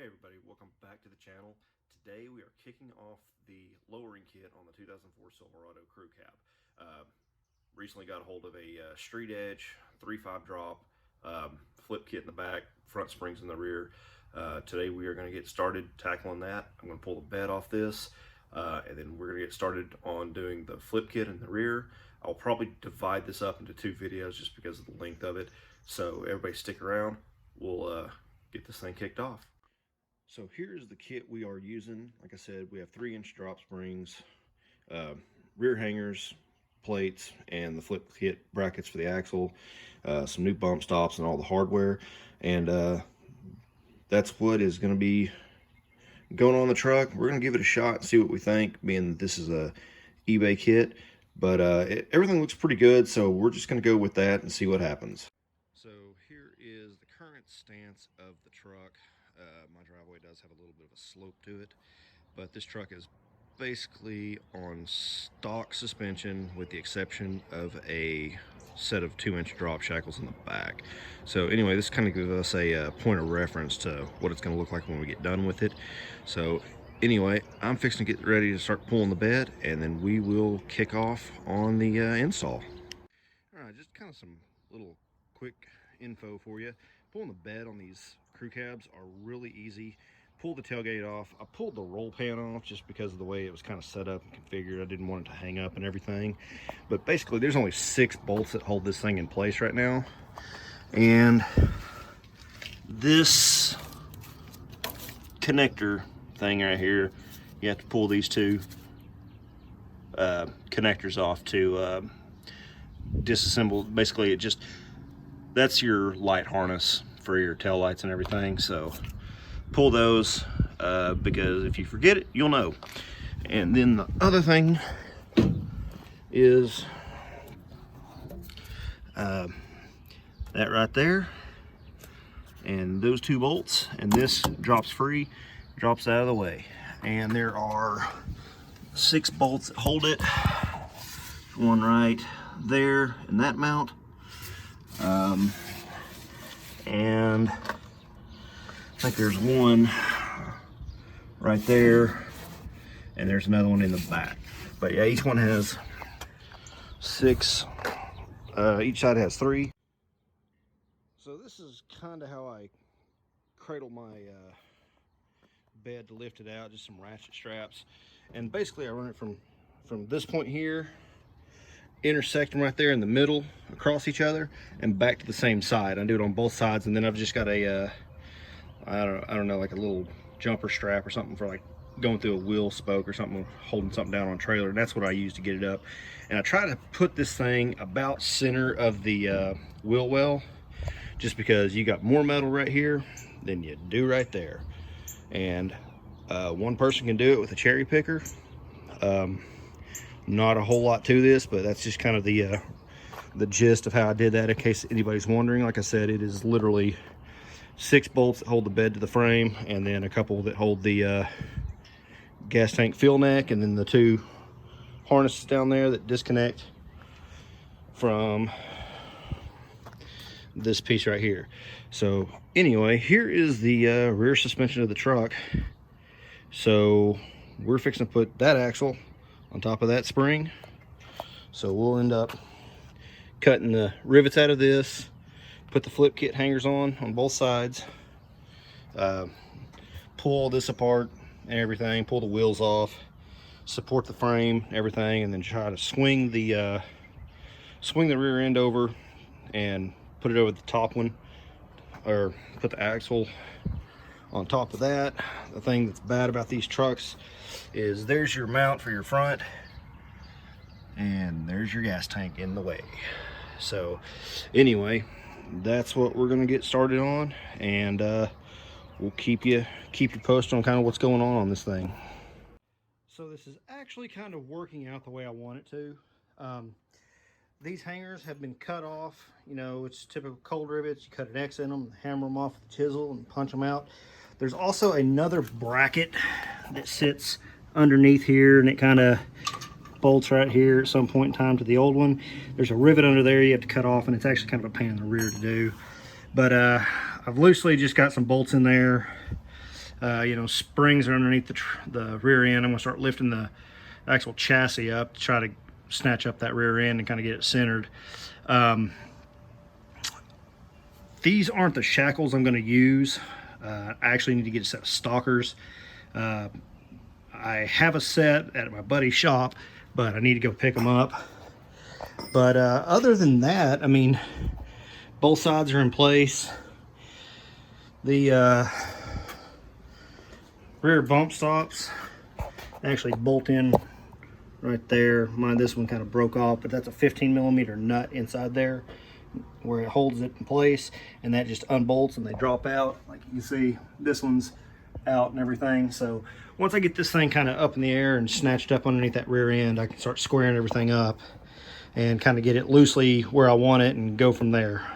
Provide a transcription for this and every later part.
Hey everybody, welcome back to the channel. Today we are kicking off the lowering kit on the 2004 Silverado Crew Cab. Recently got a hold of a street edge 3.5 drop, flip kit in the back, front springs in the rear. Today we are going to get started tackling that. I'm going to pull the bed off this, and then we're going to get started on doing the flip kit in the rear. I'll probably divide this up into two videos just because of the length of it. So everybody stick around. We'll get this thing kicked off. So here's the kit we are using. Like I said, we have 3-inch drop springs, rear hangers, plates, and the flip kit brackets for the axle, some new bump stops and all the hardware. And that's what is going to be going on the truck. We're going to give it a shot and see what we think, being this is a eBay kit. But everything looks pretty good, so we're just going to go with that and see what happens. So here is the current stance of the truck. My driveway does have a little bit of a slope to it, but this truck is basically on stock suspension with the exception of a set of 2-inch drop shackles in the back. So anyway, this kind of gives us a point of reference to what it's going to look like when we get done with it. So anyway, I'm fixing to get ready to start pulling the bed, and then we will kick off on the install. All right, just kind of some little quick info for you. Pulling the bed on these crew cabs are really easy. Pull the tailgate off. I pulled the roll pan off just because of the way it was kind of set up and configured. I didn't want it to hang up and everything. But basically, there's only 6 bolts that hold this thing in place right now. And this connector thing right here, you have to pull these two connectors off to disassemble. Basically, that's your light harness for your tail lights and everything. So pull those because if you forget it, you'll know. And then the other thing is that right there, and those 2 bolts, and this drops free, drops out of the way. And there are 6 bolts that hold it. One right there in that mount. And I think there's one right there, and there's another one in the back. But yeah, each one has 6, each side has 3. So this is kind of how I cradle my bed to lift it out, just some ratchet straps. And basically I run it from this point here, intersect them right there in the middle across each other, and back to the same side. I do it on both sides, and then I've just got a I don't know, like a little jumper strap or something for like going through a wheel spoke or something, holding something down on a trailer, and that's what I use to get it up. And I try to put this thing about center of the wheel well, just because you got more metal right here than you do right there. And one person can do it with a cherry picker. Not a whole lot to this, but that's just kind of the gist of how I did that, in case anybody's wondering. Like I said, it is literally 6 bolts that hold the bed to the frame, and then a couple that hold the gas tank fill neck, and then the 2 harnesses down there that disconnect from this piece right here. So anyway, here is the rear suspension of the truck. So we're fixing to put that axle on top of that spring. So we'll end up cutting the rivets out of this, put the flip kit hangers on both sides, pull all this apart and everything, pull the wheels off, support the frame, everything, and then try to swing the rear end over and put it over the top one, or put the axle on top of that. The thing that's bad about these trucks is there's your mount for your front, and there's your gas tank in the way. So anyway, that's what we're going to get started on, and we'll keep you posted on kind of what's going on this thing. So this is actually kind of working out the way I want it to. These hangers have been cut off. You know, it's typical cold rivets. You cut an X in them, hammer them off with a chisel, and punch them out. There's also another bracket that sits underneath here, and it kind of bolts right here at some point in time to the old one. There's a rivet under there you have to cut off, and it's actually kind of a pain in the rear to do. But I've loosely just got some bolts in there. You know, springs are underneath the rear end. I'm going to start lifting the actual chassis up to try to snatch up that rear end and kind of get it centered. These aren't the shackles I'm going to use. I actually need to get a set of stalkers. I have a set at my buddy's shop, but I need to go pick them up. But other than that, I mean, both sides are in place. The rear bump stops actually bolt in right there. This one kind of broke off, but that's a 15mm nut inside there where it holds it in place, and that just unbolts and they drop out. Like you can see, this one's out and everything. So once I get this thing kind of up in the air and snatched up underneath that rear end, I can start squaring everything up and kind of get it loosely where I want it and go from there.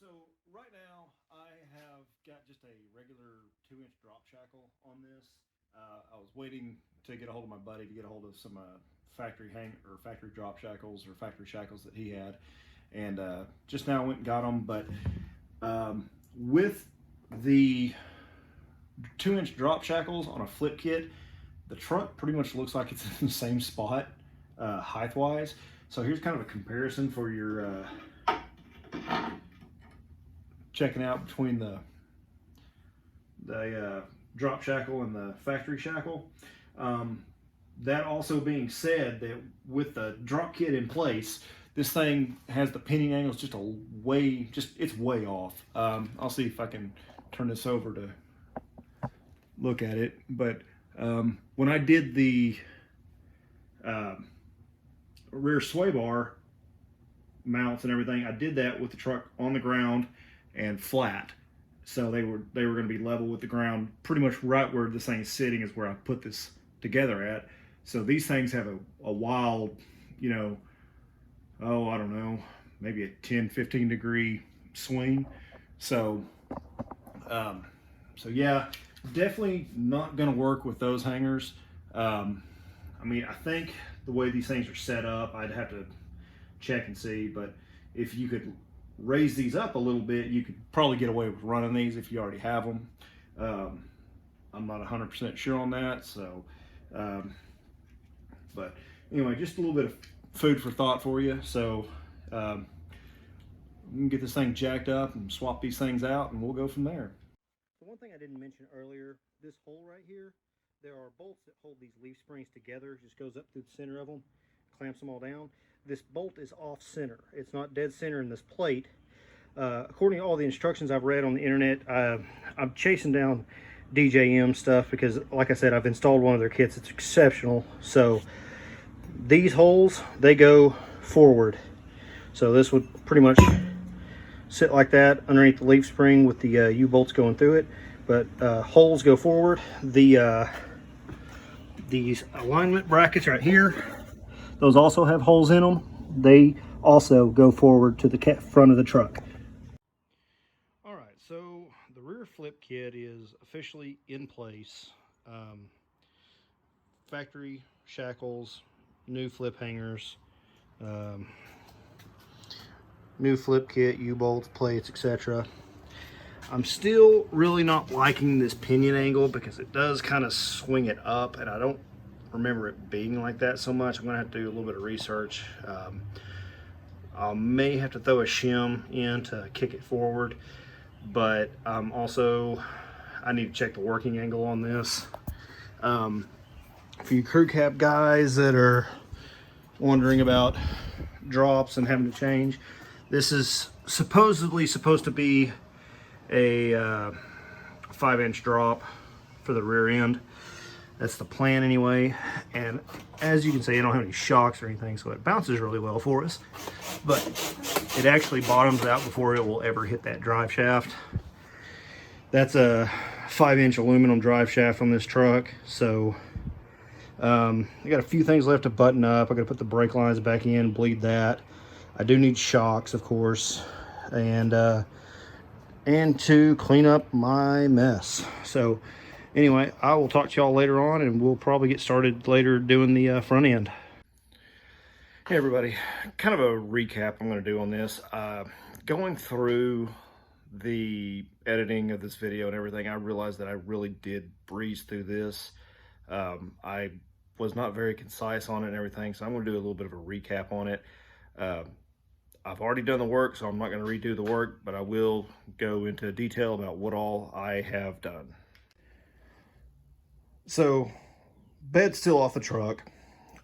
So right now I have got just a regular 2-inch drop shackle on this. I was waiting to get a hold of my buddy to get a hold of some factory drop shackles or factory shackles that he had, and just now I went and got them. But with the 2-inch drop shackles on a flip kit, the truck pretty much looks like it's in the same spot height wise. So here's kind of a comparison for your checking out between the drop shackle and the factory shackle. That also being said, that with the drop kit in place, this thing has the pinion angles just it's way off. I'll see if I can turn this over to look at it. But when I did the rear sway bar mounts and everything, I did that with the truck on the ground and flat. So they were going to be level with the ground, pretty much right where this thing is sitting is where I put this together at. So these things have a wild, you know, I don't know, maybe a 10-15 degree swing. So yeah, definitely not going to work with those hangers. I mean, I think the way these things are set up, I'd have to check and see, but if you could raise these up a little bit, you could probably get away with running these if you already have them. I'm not 100% sure on that. So, but anyway, just a little bit of food for thought for you. So we can get this thing jacked up and swap these things out, and we'll go from there. The one thing I didn't mention earlier, this hole right here, there are bolts that hold these leaf springs together. It just goes up through the center of them, clamps them all down. This bolt is off center. It's not dead center in this plate. According to all the instructions I've read on the internet, I'm chasing down DJM stuff because, like I said, I've installed one of their kits. It's exceptional. So these holes, they go forward. So this would pretty much sit like that underneath the leaf spring with the U-bolts going through it. But holes go forward. These alignment brackets right here, those also have holes in them. They also go forward to the front of the truck. All right, so the rear flip kit is officially in place. Factory shackles, new flip hangers, new flip kit, U-bolts, plates, etc. I'm still really not liking this pinion angle because it does kind of swing it up, and I don't remember it being like that so much. I'm gonna have to do a little bit of research. I may have to throw a shim in to kick it forward, but also I need to check the working angle on this. For you crew cab guys that are wondering about drops and having to change, this is supposedly supposed to be a 5-inch drop for the rear end. That's the plan anyway. And as you can see, I don't have any shocks or anything, so it bounces really well for us. But it actually bottoms out before it will ever hit that drive shaft. That's a 5-inch aluminum drive shaft on this truck. So I got a few things left to button up. I got to put the brake lines back in, bleed that. I do need shocks, of course, and to clean up my mess. So anyway, I will talk to y'all later on, and we'll probably get started later doing the front end. Hey everybody, kind of a recap I'm going to do on this. Going through the editing of this video and everything, I realized that I really did breeze through this. I was not very concise on it and everything, so I'm going to do a little bit of a recap on it. I've already done the work, so I'm not going to redo the work, but I will go into detail about what all I have done. So, bed's still off the truck.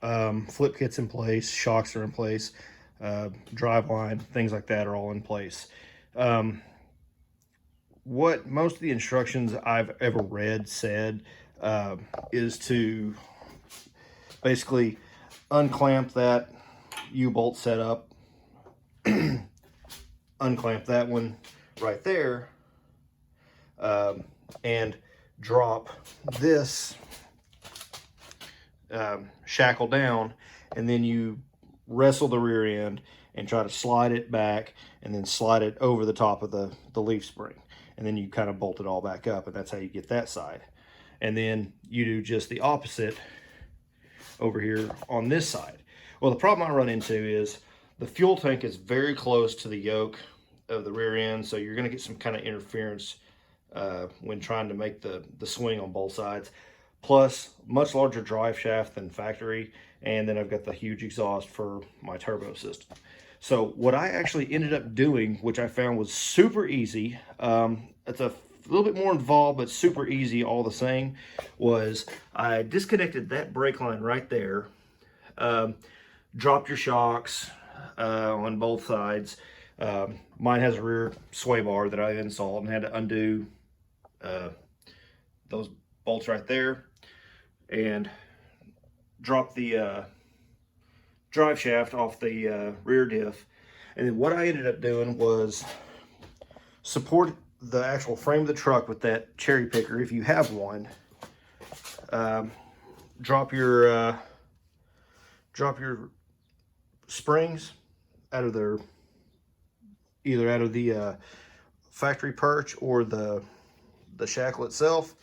Flip kit's in place, shocks are in place, drive line, things like that are all in place. What most of the instructions I've ever read said is to basically unclamp that U-bolt setup, unclamp that one right there, and drop this shackle down, and then you wrestle the rear end and try to slide it back and then slide it over the top of the leaf spring, and then you kind of bolt it all back up, and that's how you get that side. And then you do just the opposite over here on this side. Well, the problem I run into is the fuel tank is very close to the yoke of the rear end, so you're going to get some kind of interference when trying to make the swing on both sides. Plus, much larger drive shaft than factory, and then I've got the huge exhaust for my turbo system. So what I actually ended up doing, which I found was super easy, it's a little bit more involved, but super easy all the same, was I disconnected that brake line right there, dropped your shocks on both sides. Mine has a rear sway bar that I installed and had to undo those bolts right there and drop the drive shaft off the rear diff. And then what I ended up doing was support the actual frame of the truck with that cherry picker, if you have one. Drop your springs out of their, either out of the factory perch or the shackle itself,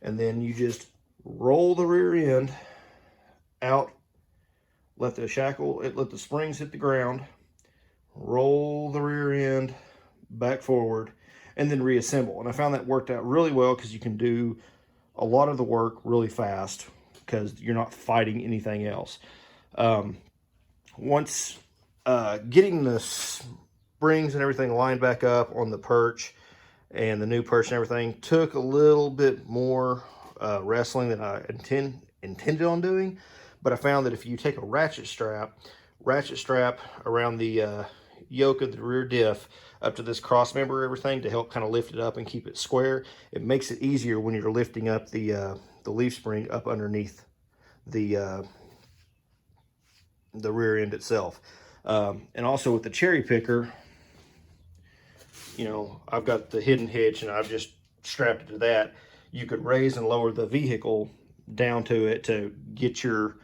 and then you just roll the rear end out, let the springs hit the ground, roll the rear end back forward, and then reassemble. And I found that worked out really well because you can do a lot of the work really fast because you're not fighting anything else. Once getting the springs and everything lined back up on the perch and the new perch and everything took a little bit more wrestling than I intended on doing, but I found that if you take a ratchet strap around the yoke of the rear diff up to this cross member, everything to help kind of lift it up and keep it square, it makes it easier when you're lifting up the leaf spring up underneath the rear end itself. And also with the cherry picker, you know, I've got the hidden hitch and I've just strapped it to that. You could raise and lower the vehicle down to it to get your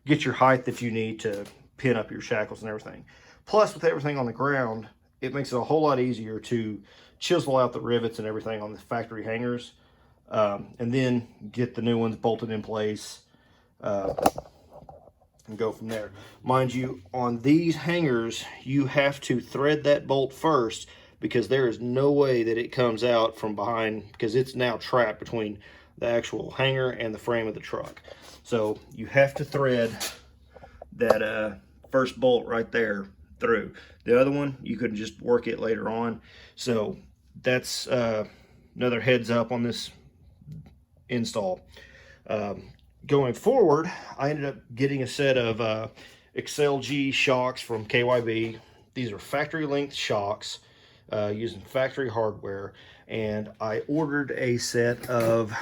height that you need to pin up your shackles and everything. Plus, with everything on the ground, it makes it a whole lot easier to chisel out the rivets and everything on the factory hangers, and then get the new ones bolted in place and go from there. Mind you, on these hangers, you have to thread that bolt first because there is no way that it comes out from behind, because it's now trapped between the actual hanger and the frame of the truck. So you have to thread that first bolt right there through. The other one, you could just work it later on. So that's another heads up on this install. Going forward, I ended up getting a set of XLG shocks from KYB. These are factory length shocks using factory hardware, and I ordered a set of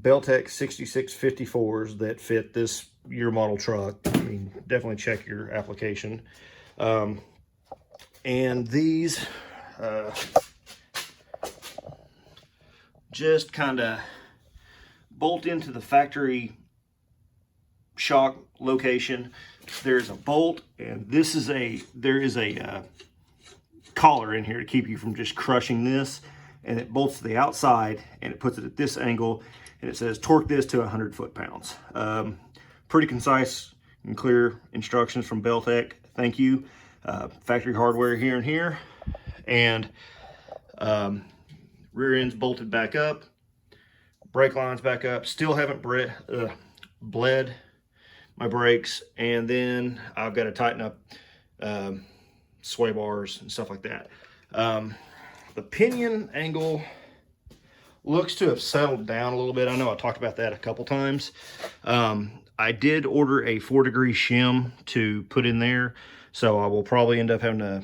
Beltec 6654s that fit this year model truck. I mean, definitely check your application. And these just kind of bolt into the factory shock location. There's a bolt, and there is a collar in here to keep you from just crushing this, and it bolts to the outside and it puts it at this angle, and it says torque this to 100 foot-pounds. Pretty concise and clear instructions from Beltec. Thank you. Factory hardware here and here. And rear end's bolted back up, brake line's back up. Still haven't bled my brakes, and then I've got to tighten up sway bars and stuff like that. The pinion angle looks to have settled down a little bit. I know I talked about that a couple times. I did order a 4-degree shim to put in there, so I will probably end up having to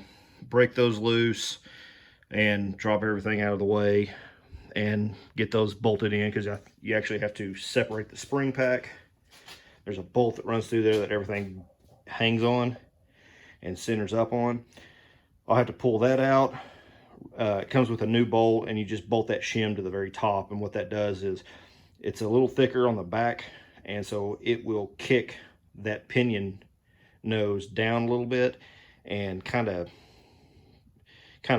break those loose and drop everything out of the way and get those bolted in, because you actually have to separate the spring pack. There's a bolt that runs through there that everything hangs on and centers up on. I'll have to pull that out. It comes with a new bolt, and you just bolt that shim to the very top, and what that does is it's a little thicker on the back, and so it will kick that pinion nose down a little bit and kind of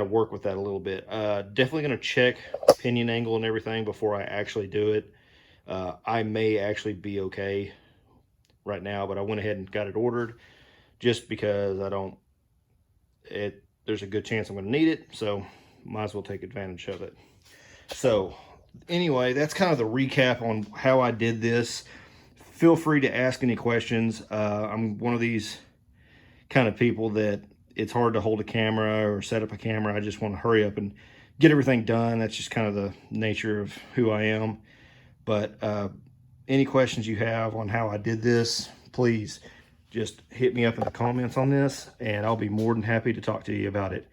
work with that a little bit. Definitely going to check pinion angle and everything before I actually do it. I may actually be okay right now, but I went ahead and got it ordered just because there's a good chance I'm going to need it, so might as well take advantage of it. So anyway, that's kind of the recap on how I did this. Feel free to ask any questions. I'm one of these kind of people that it's hard to hold a camera or set up a camera. I just want to hurry up and get everything done. That's just kind of the nature of who I am. But any questions you have on how I did this, please just hit me up in the comments on this, and I'll be more than happy to talk to you about it.